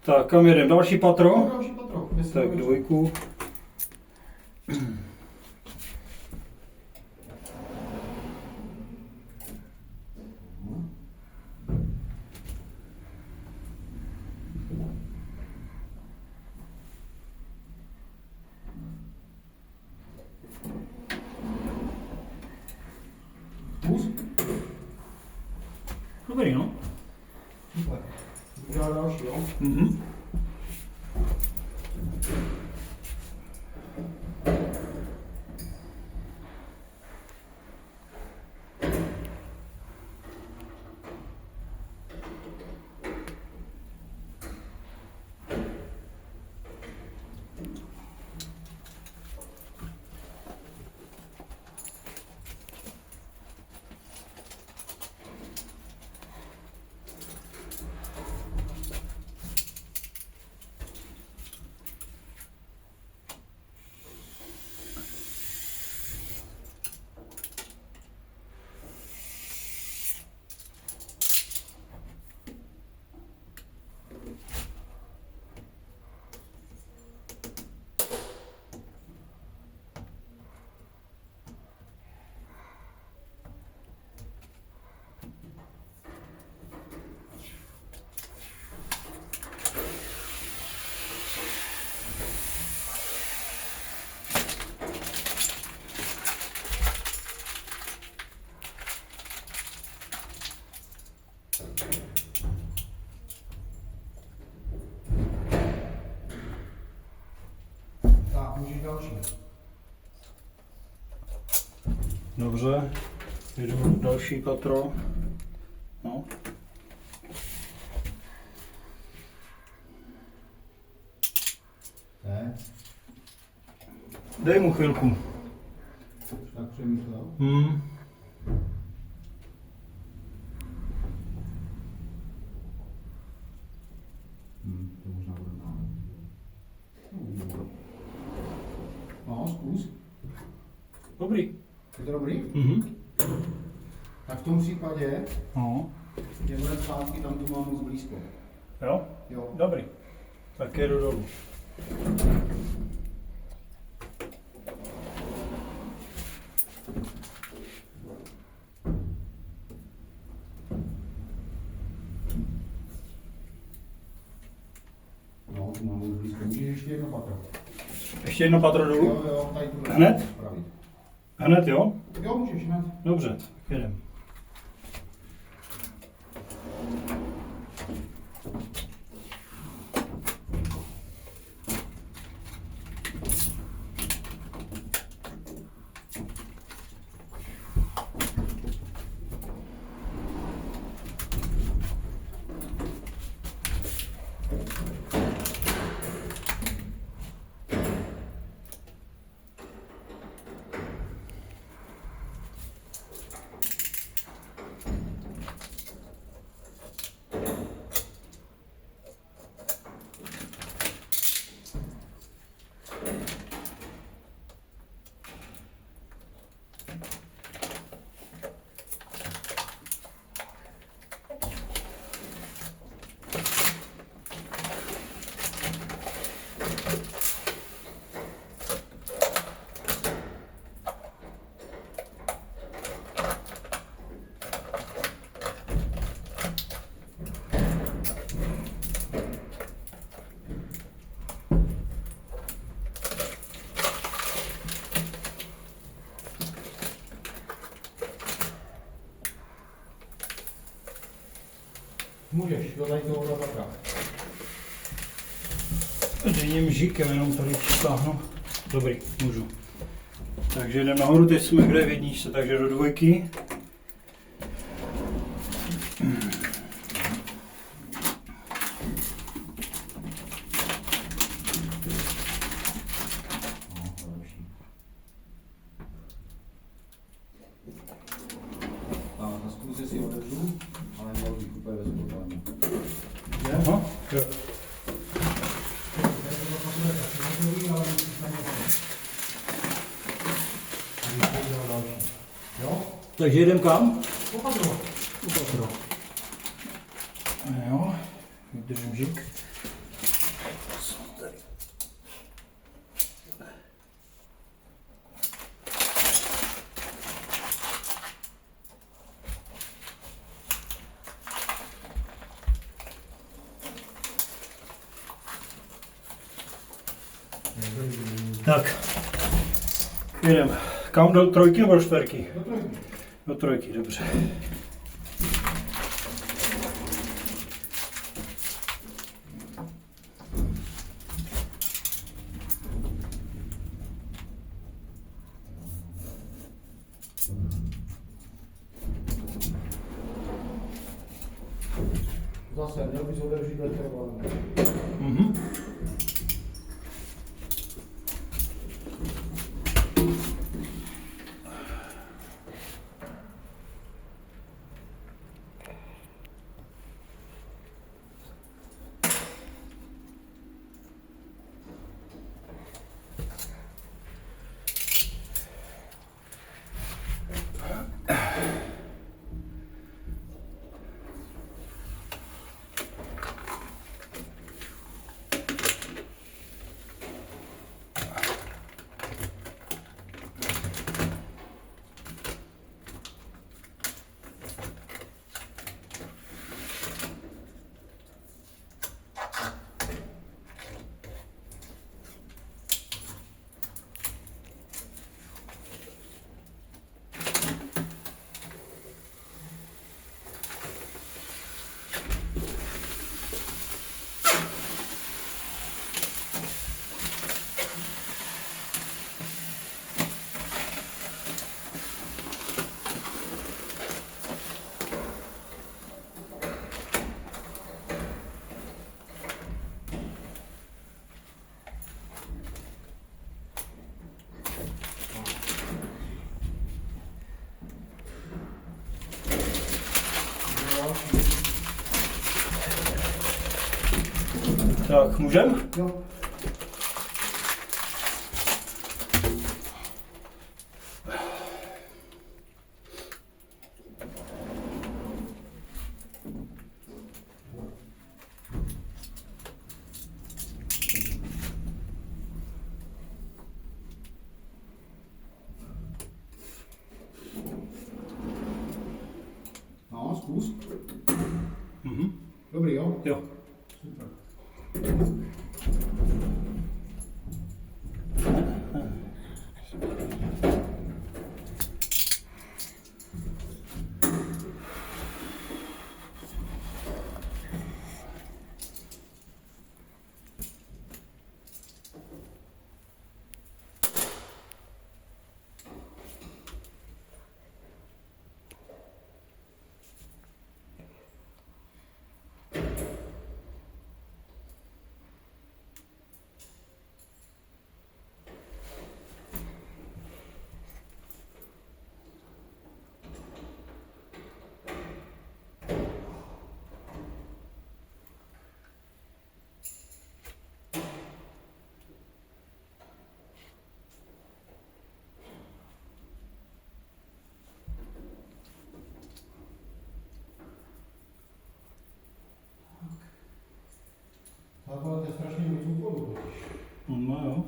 Tak, kam jedem? Další patro? Další patro. Tak, dvojku. Kus? Dobrý, no. Super. Udělá další, jo? Mhm. Tak, můžeš další. Dobře. Jedu další patro. No. Ne, Dej mu chvilku. tak přemýšlel. To možná bude málo. No, zkus. Dobrý. Je to dobrý? Mhm. Tak v tom případě No. je bude zpátky, tam tu mám moc blízko. Jo? Jo. Dobrý. Tak jedu dolů. No, tu mám moc blízko. Můžeš ještě jedno patro. Ještě jedno patro dolů? Jo, tady tu Hned? spravit. Hned, jo? Jo, můžeš hned. Dobře, tak jedem. Můžeš, do tady toho patra. Dejím žíkem, jenom tady stáhnu. Dobrý, můžu. Takže jdem nahoru, teď jsme kde v jedničce, takže do dvojky. A na zkuze si otevřu, ale měl bych úplně bez problémů. Aha, jo. Takže jedem kam? Popatro. Jo, držím žik. Tady. Tak, jedeme. Kam do trojky nebo do čtverky? Do trojky. Do trojky, dobře. Zase, měl bys odevřít letrovou. Mhm. Tak, můžem? Jo. No, zkus. Mhm. Dobrý, jo? Jo. Super. Základ je strašně moc úkolů totiž. No jo.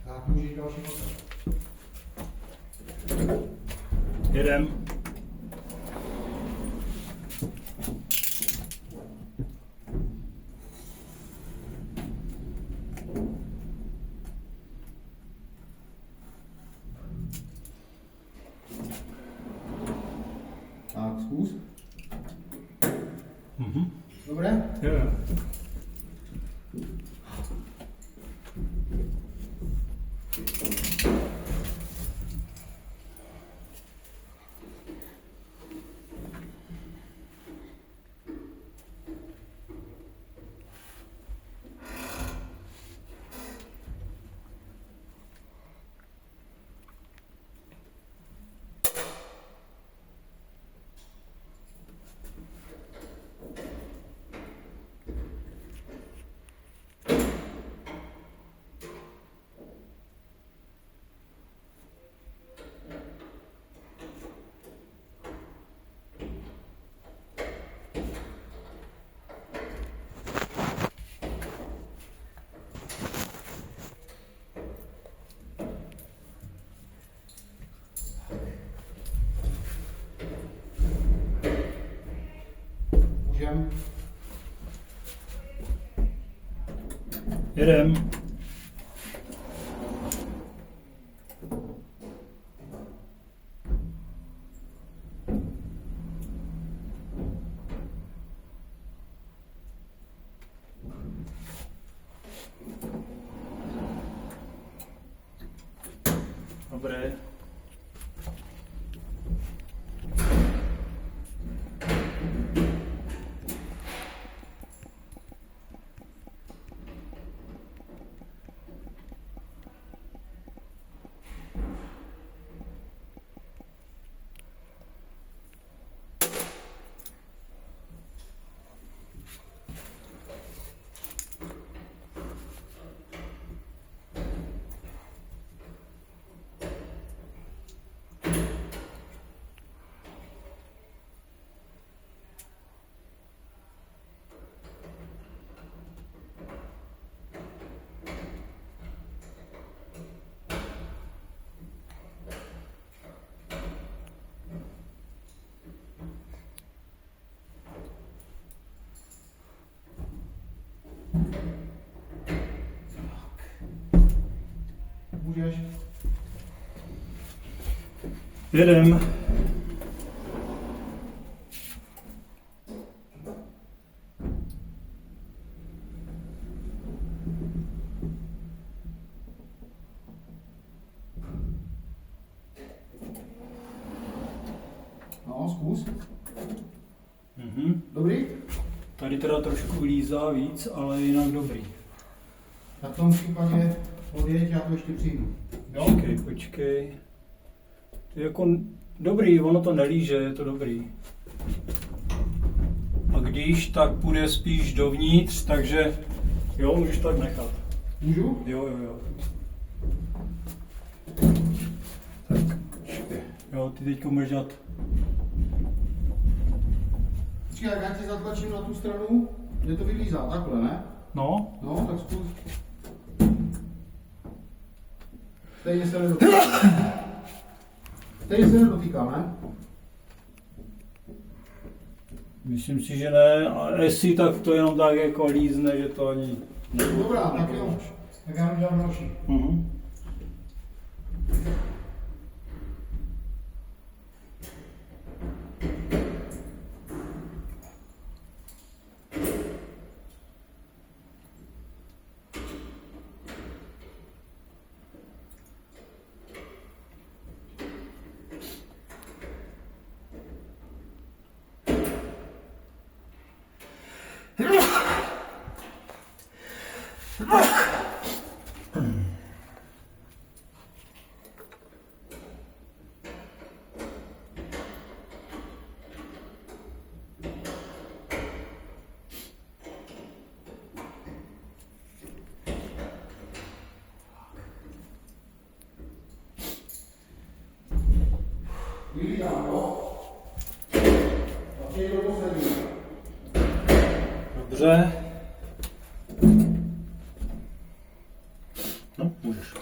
Tak můžeš další motor. Jedem. Tak, zkus. Mhm. Dobré? Jo, jo. Můžem? Jedem. Dobré. Můžeš? Jedem. No, zkus. Dobrý? Tady teda trošku lízá víc, ale jinak dobrý. Tak v tom případě odjeď, já to ještě přijdu. Jo? Počkej. To je jako dobrý, ono to nelíže, je to dobrý. A když, tak půjde spíš dovnitř, takže jo, můžeš tak nechat. Můžu? Jo. Tak, počkej. Jo, ty teďka můžeš dělat. Počkej, jak já ti zatlačím na tu stranu, kde to vylízá, takhle, ne? No, No, tak zkus. Stejně se nedotýká. Stejně se nedotýká, ne? myslím si, že ne. A jestli tak to jenom tak jako lízne, že to ani... Dobrá, tak jo. Tak já udělám další. Mhm. Vylízá, jo? Vlastně je to poslední. Dobře. No, můžeš.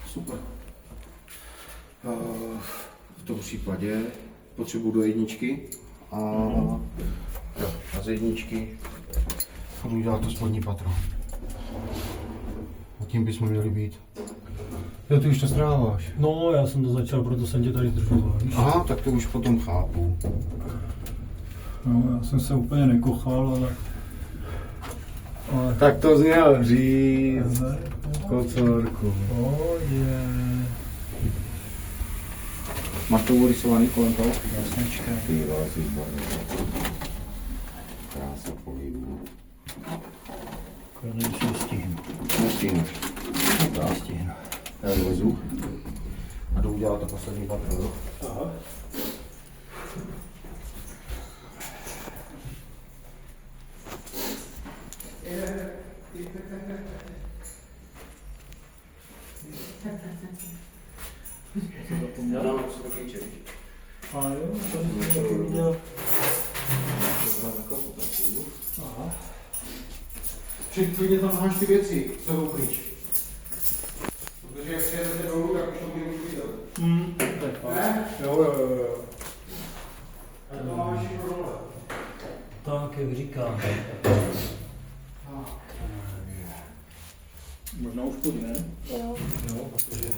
Super. V tom případě potřebuji do jedničky a z jedničky budu dělat to spodní patro. A tím bychom měli být. Jo, ty už to stráváš. No, já jsem to začal, proto jsem tě tady zdržoval, víš? Aha, tak to už potom chápu. No, já jsem se úplně nekochal, ale Tak to zněl říct, kocorku. pohodě. Máš to urysovaný kolem toho? Jasnečka. Ty vole, ty krása pohybu. Konečně si stihnu. Nestihneš. Já stihnu. Já vylezu a jdu udělat to poslední patro. Aha. Já dám jako takový čevíč. A jo, to jsem taky viděl. Aha. Klidně tam máš ty věci, co jdou pryč. Protože jak přijedete dolů, tak už to bude uklídat. To je fakt. Jo. A to máme všechno dole. Tak, jak říkám. Možná už půjde, ne? Jo. Jo, protože